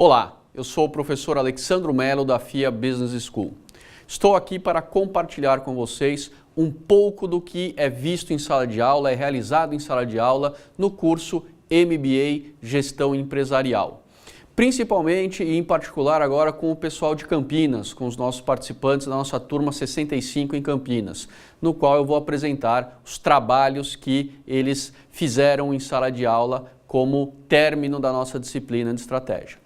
Olá, eu sou o professor Alexandro Melo da FIA Business School. Estou aqui para compartilhar com vocês um pouco do que é visto em sala de aula, é realizado em sala de aula no curso MBA Gestão Empresarial. Principalmente e em particular agora com o pessoal de Campinas, com os nossos participantes da nossa turma 65 em Campinas, no qual eu vou apresentar os trabalhos que eles fizeram em sala de aula como término da nossa disciplina de estratégia.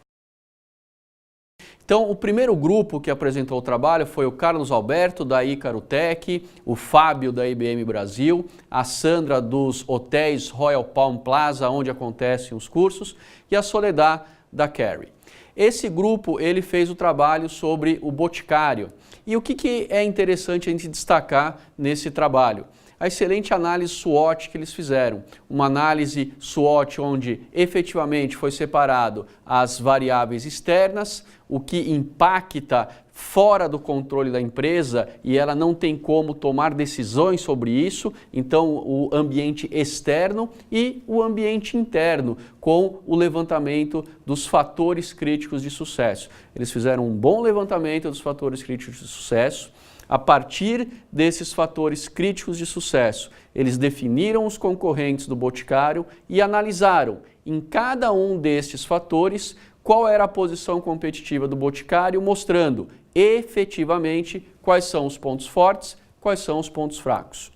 Então, o primeiro grupo que apresentou o trabalho foi o Carlos Alberto, da Ícaro Tech, o Fábio, da IBM Brasil, a Sandra, dos hotéis Royal Palm Plaza, onde acontecem os cursos, e a Soledad, da Carry. Esse grupo, ele fez o trabalho sobre o Boticário. E o que é interessante a gente destacar nesse trabalho? A excelente análise SWOT que eles fizeram. Uma análise SWOT onde efetivamente foi separado as variáveis externas, o que impacta fora do controle da empresa e ela não tem como tomar decisões sobre isso, então o ambiente externo e o ambiente interno, com o levantamento dos fatores críticos de sucesso. Eles fizeram um bom levantamento dos fatores críticos de sucesso. A partir desses fatores críticos de sucesso, eles definiram os concorrentes do Boticário e analisaram em cada um destes fatores qual era a posição competitiva do Boticário, mostrando efetivamente quais são os pontos fortes, quais são os pontos fracos.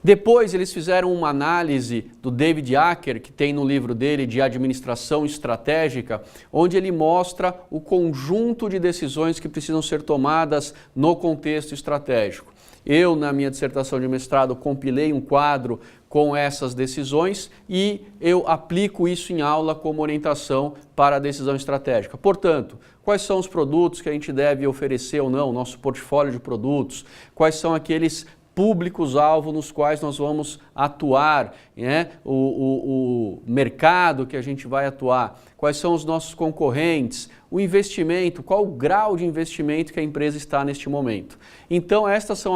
Depois eles fizeram uma análise do David Acker, que tem no livro dele de Administração Estratégica, onde ele mostra o conjunto de decisões que precisam ser tomadas no contexto estratégico. Eu, na minha dissertação de mestrado, compilei um quadro com essas decisões e eu aplico isso em aula como orientação para a decisão estratégica. Portanto, quais são os produtos que a gente deve oferecer ou não, nosso portfólio de produtos, quais são aqueles públicos-alvo nos quais nós vamos atuar, né? O mercado que a gente vai atuar, quais são os nossos concorrentes, o investimento, qual o grau de investimento que a empresa está neste momento. Então, estas são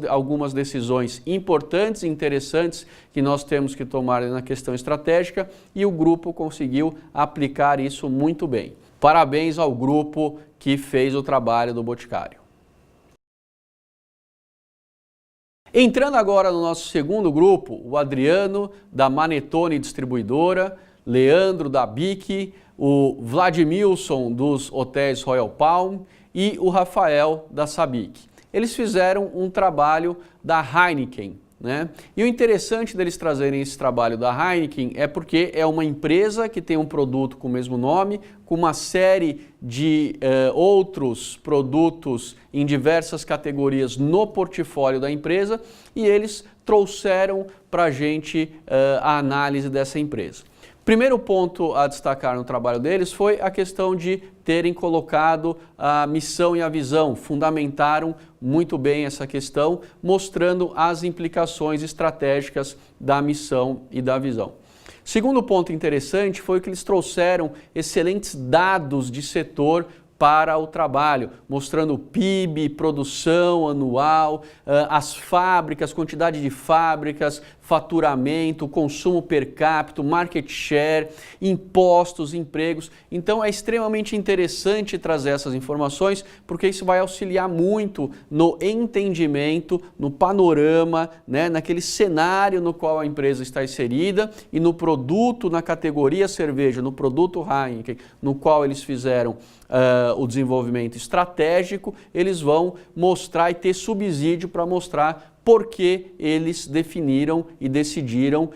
algumas decisões importantes e interessantes que nós temos que tomar na questão estratégica e o grupo conseguiu aplicar isso muito bem. Parabéns ao grupo que fez o trabalho do Boticário. Entrando agora no nosso segundo grupo, o Adriano, da Manetone Distribuidora, Leandro, da BIC, o Vladimilson, dos hotéis Royal Palm e o Rafael, da Sabic. Eles fizeram um trabalho da Heineken, né? E o interessante deles trazerem esse trabalho da Heineken é porque é uma empresa que tem um produto com o mesmo nome, com uma série de outros produtos em diversas categorias no portfólio da empresa e eles trouxeram para a gente a análise dessa empresa. Primeiro ponto a destacar no trabalho deles foi a questão de terem colocado a missão e a visão, fundamentaram muito bem essa questão, mostrando as implicações estratégicas da missão e da visão. Segundo ponto interessante foi que eles trouxeram excelentes dados de setor para o trabalho, mostrando o PIB, produção anual, as fábricas, quantidade de fábricas, faturamento, consumo per capita, market share, impostos, empregos. Então é extremamente interessante trazer essas informações porque isso vai auxiliar muito no entendimento, no panorama, né, naquele cenário no qual a empresa está inserida e no produto, na categoria cerveja, no produto Heineken, no qual eles fizeram o desenvolvimento estratégico, eles vão mostrar e ter subsídio para mostrar por que eles definiram e decidiram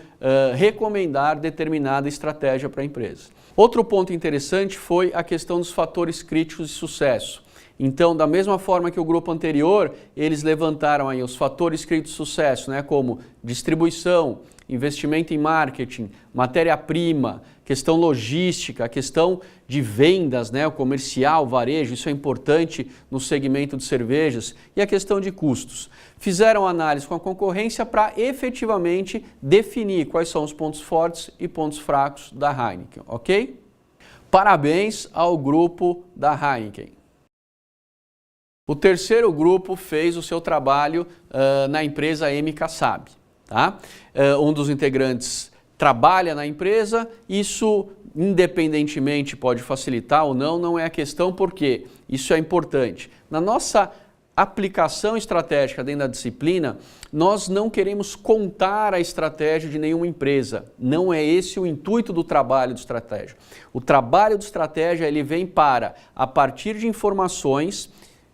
recomendar determinada estratégia para a empresa. Outro ponto interessante foi a questão dos fatores críticos de sucesso. Então, da mesma forma que o grupo anterior, eles levantaram aí os fatores críticos de sucesso, né, como distribuição, investimento em marketing, matéria-prima, questão logística, questão de vendas, né, o comercial, varejo, isso é importante no segmento de cervejas, e a questão de custos. Fizeram análise com a concorrência para efetivamente definir quais são os pontos fortes e pontos fracos da Heineken, ok? Parabéns ao grupo da Heineken. O terceiro grupo fez o seu trabalho na empresa MK Sabe. Tá? Um dos integrantes trabalha na empresa, isso independentemente pode facilitar ou não é a questão, porque isso é importante. Na nossa aplicação estratégica dentro da disciplina, nós não queremos contar a estratégia de nenhuma empresa. Não é esse o intuito do trabalho de estratégia. O trabalho de estratégia ele vem para, a partir de informações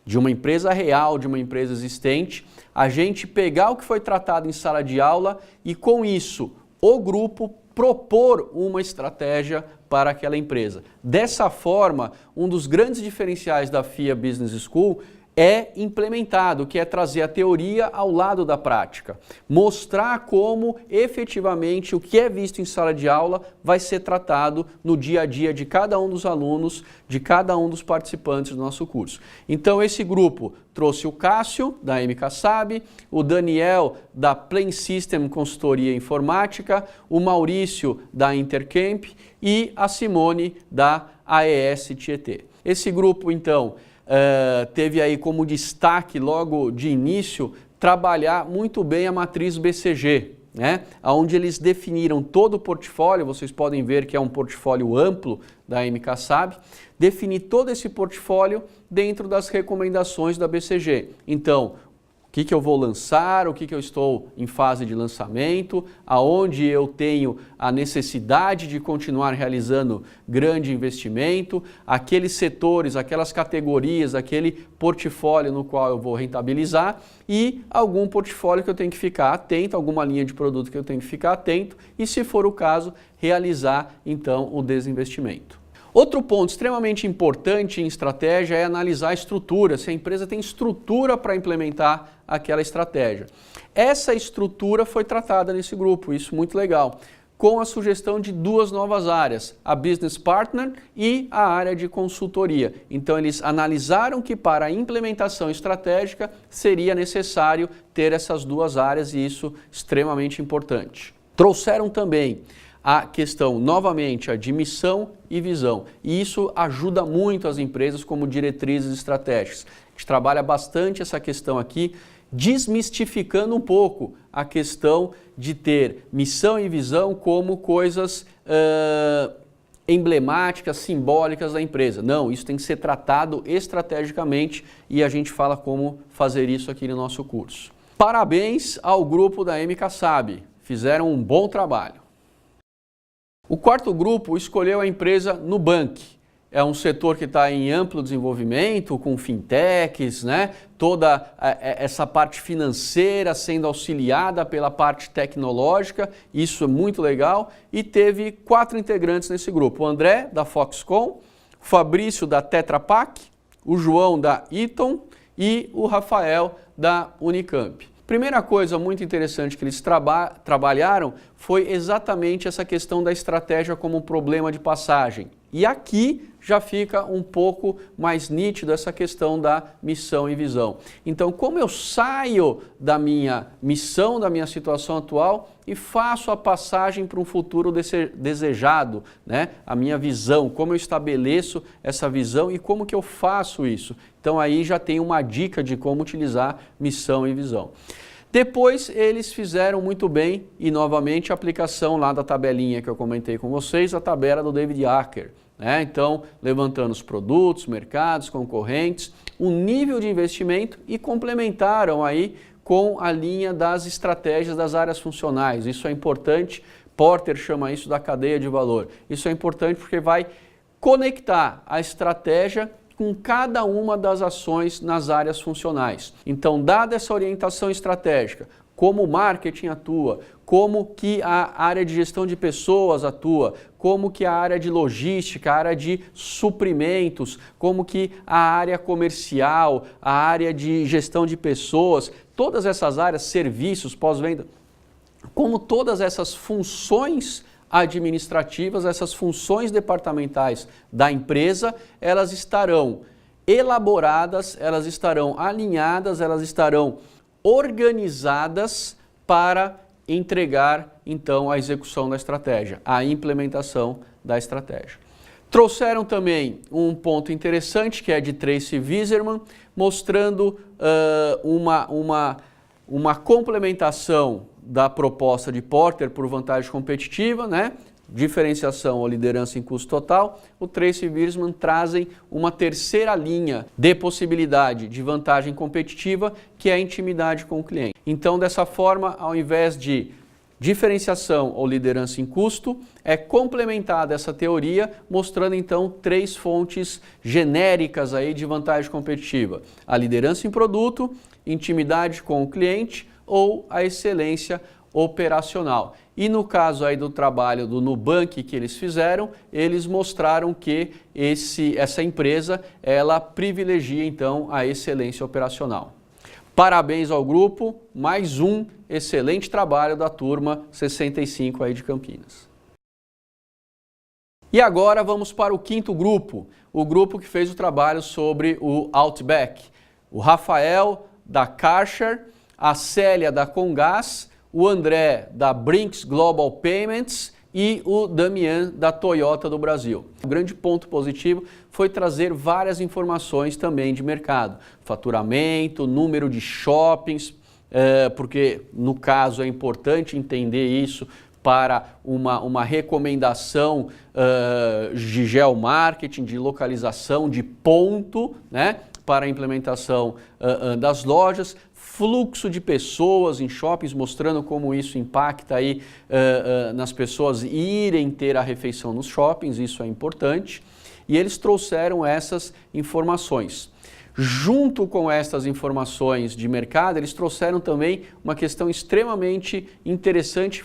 de uma empresa real, de uma empresa existente, a gente pegar o que foi tratado em sala de aula e com isso o grupo propor uma estratégia para aquela empresa. Dessa forma, um dos grandes diferenciais da FIA Business School é implementado, que é trazer a teoria ao lado da prática. Mostrar como efetivamente o que é visto em sala de aula vai ser tratado no dia a dia de cada um dos alunos, de cada um dos participantes do nosso curso. Então esse grupo trouxe o Cássio, da MKSAB, o Daniel, da Plain System Consultoria Informática, o Maurício, da Intercamp e a Simone, da AES Tietê. Esse grupo, então, teve aí como destaque logo de início trabalhar muito bem a matriz BCG, né? Onde eles definiram todo o portfólio, vocês podem ver que é um portfólio amplo da MKSAB, definir todo esse portfólio dentro das recomendações da BCG. Então, o que eu vou lançar, o que eu estou em fase de lançamento, aonde eu tenho a necessidade de continuar realizando grande investimento, aqueles setores, aquelas categorias, aquele portfólio no qual eu vou rentabilizar e algum portfólio que eu tenho que ficar atento, alguma linha de produto que eu tenho que ficar atento e, se for o caso, realizar então o desinvestimento. Outro ponto extremamente importante em estratégia é analisar a estrutura, se a empresa tem estrutura para implementar aquela estratégia. Essa estrutura foi tratada nesse grupo, isso muito legal, com a sugestão de duas novas áreas, a Business Partner e a área de consultoria. Então eles analisaram que para a implementação estratégica seria necessário ter essas duas áreas e isso extremamente importante. Trouxeram também a questão, novamente, a de missão e visão. E isso ajuda muito as empresas como diretrizes estratégicas. A gente trabalha bastante essa questão aqui, desmistificando um pouco a questão de ter missão e visão como coisas emblemáticas, simbólicas da empresa. Não, isso tem que ser tratado estrategicamente e a gente fala como fazer isso aqui no nosso curso. Parabéns ao grupo da MKSAB, fizeram um bom trabalho. O quarto grupo escolheu a empresa Nubank. É um setor que está em amplo desenvolvimento, com fintechs, né? Toda essa parte financeira sendo auxiliada pela parte tecnológica, isso é muito legal. E teve 4 integrantes nesse grupo, o André, da Foxconn, o Fabrício, da Tetra Pak, o João, da Eaton e o Rafael, da Unicamp. Primeira coisa muito interessante que eles trabalharam foi exatamente essa questão da estratégia como problema de passagem. E aqui já fica um pouco mais nítido essa questão da missão e visão. Então, como eu saio da minha missão, da minha situação atual e faço a passagem para um futuro desejado, né? A minha visão, como eu estabeleço essa visão e como que eu faço isso. Então, aí já tem uma dica de como utilizar missão e visão. Depois eles fizeram muito bem e novamente a aplicação lá da tabelinha que eu comentei com vocês, a tabela do David Acker, né? Então, levantando os produtos, mercados, concorrentes, o nível de investimento e complementaram aí com a linha das estratégias das áreas funcionais. Isso é importante, Porter chama isso da cadeia de valor. Isso é importante porque vai conectar a estratégia com cada uma das ações nas áreas funcionais. Então, dada essa orientação estratégica, como o marketing atua, como que a área de gestão de pessoas atua, como que a área de logística, a área de suprimentos, como que a área comercial, a área de gestão de pessoas, todas essas áreas, serviços, pós-venda, como todas essas funções administrativas, essas funções departamentais da empresa, elas estarão elaboradas, elas estarão alinhadas, elas estarão organizadas para entregar, então, a execução da estratégia, a implementação da estratégia. Trouxeram também um ponto interessante, que é de Tracy Wieserman, mostrando uma complementação da proposta de Porter por vantagem competitiva, né? Diferenciação ou liderança em custo total, o Tracy Wiersman trazem uma terceira linha de possibilidade de vantagem competitiva, que é a intimidade com o cliente. Então, dessa forma, ao invés de diferenciação ou liderança em custo, é complementada essa teoria, mostrando então 3 fontes genéricas aí de vantagem competitiva: a liderança em produto, intimidade com o cliente ou a excelência operacional. E no caso aí do trabalho do Nubank que eles fizeram, eles mostraram que essa empresa, ela privilegia então a excelência operacional. Parabéns ao grupo, mais um excelente trabalho da turma 65 aí de Campinas. E agora vamos para o 5º grupo, o grupo que fez o trabalho sobre o Outback. O Rafael da Karcher, a Célia da Comgás, o André da Brinks Global Payments e o Damian da Toyota do Brasil. O grande ponto positivo foi trazer várias informações também de mercado, faturamento, número de shoppings, porque no caso é importante entender isso para uma recomendação de geomarketing, de localização, de ponto, né, para a implementação das lojas, fluxo de pessoas em shoppings, mostrando como isso impacta aí nas pessoas irem ter a refeição nos shoppings, isso é importante. E eles trouxeram essas informações. Junto com essas informações de mercado, eles trouxeram também uma questão extremamente interessante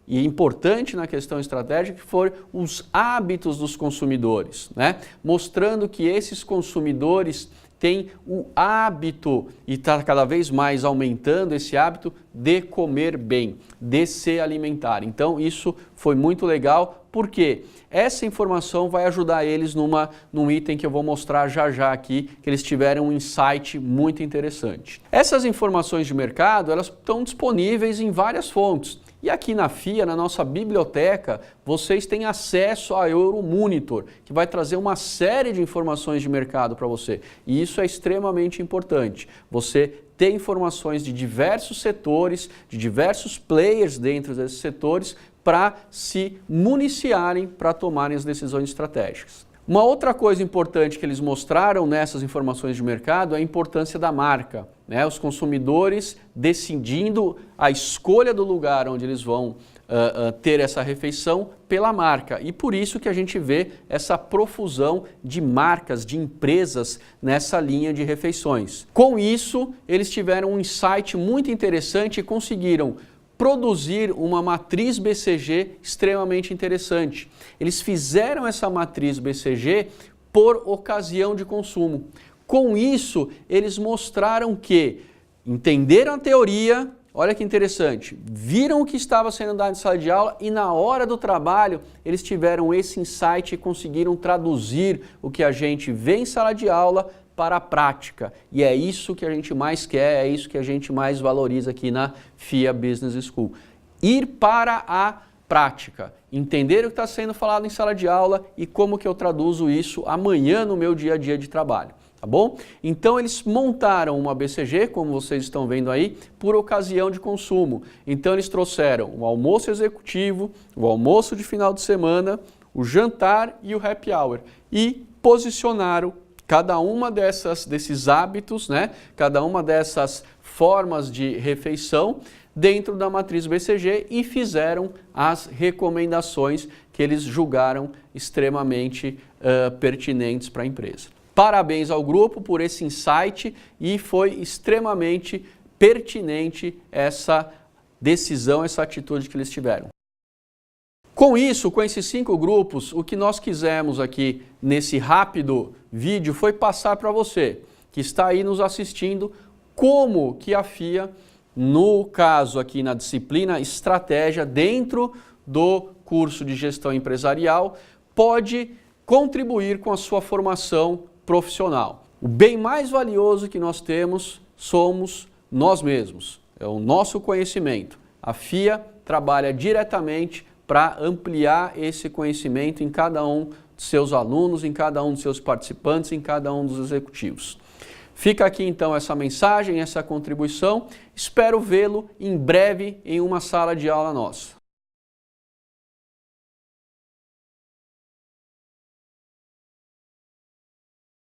e importante na questão estratégica, que foram os hábitos dos consumidores, né? Mostrando que esses consumidores tem o hábito, e está cada vez mais aumentando esse hábito, de comer bem, de se alimentar. Então isso foi muito legal, porque essa informação vai ajudar eles num item que eu vou mostrar já aqui, que eles tiveram um insight muito interessante. Essas informações de mercado, elas estão disponíveis em várias fontes. E aqui na FIA, na nossa biblioteca, vocês têm acesso a Euromonitor, que vai trazer uma série de informações de mercado para você. E isso é extremamente importante. Você ter informações de diversos setores, de diversos players dentro desses setores, para se municiarem, para tomarem as decisões estratégicas. Uma outra coisa importante que eles mostraram nessas informações de mercado é a importância da marca, né? Os consumidores decidindo a escolha do lugar onde eles vão ter essa refeição pela marca. E por isso que a gente vê essa profusão de marcas, de empresas nessa linha de refeições. Com isso, eles tiveram um insight muito interessante e conseguiram produzir uma matriz BCG extremamente interessante. Eles fizeram essa matriz BCG por ocasião de consumo. Com isso, eles mostraram que entenderam a teoria, olha que interessante, viram o que estava sendo dado em sala de aula e na hora do trabalho eles tiveram esse insight e conseguiram traduzir o que a gente vê em sala de aula para a prática. E é isso que a gente mais quer, é isso que a gente mais valoriza aqui na FIA Business School. Ir para a prática, entender o que está sendo falado em sala de aula e como que eu traduzo isso amanhã no meu dia a dia de trabalho. Tá bom? Então eles montaram uma BCG, como vocês estão vendo aí, por ocasião de consumo. Então eles trouxeram o almoço executivo, o almoço de final de semana, o jantar e o happy hour. E posicionaram cada uma desses hábitos, né? Cada uma dessas formas de refeição dentro da matriz BCG e fizeram as recomendações que eles julgaram extremamente pertinentes para a empresa. Parabéns ao grupo por esse insight e foi extremamente pertinente essa decisão, essa atitude que eles tiveram. Com isso, com esses 5 grupos, o que nós quisemos aqui nesse rápido vídeo foi passar para você, que está aí nos assistindo, como que a FIA, no caso aqui na disciplina Estratégia, dentro do curso de Gestão Empresarial, pode contribuir com a sua formação profissional. O bem mais valioso que nós temos somos nós mesmos, é o nosso conhecimento. A FIA trabalha diretamente para ampliar esse conhecimento em cada um dos seus alunos, em cada um dos seus participantes, em cada um dos executivos. Fica aqui então essa mensagem, essa contribuição. Espero vê-lo em breve em uma sala de aula nossa.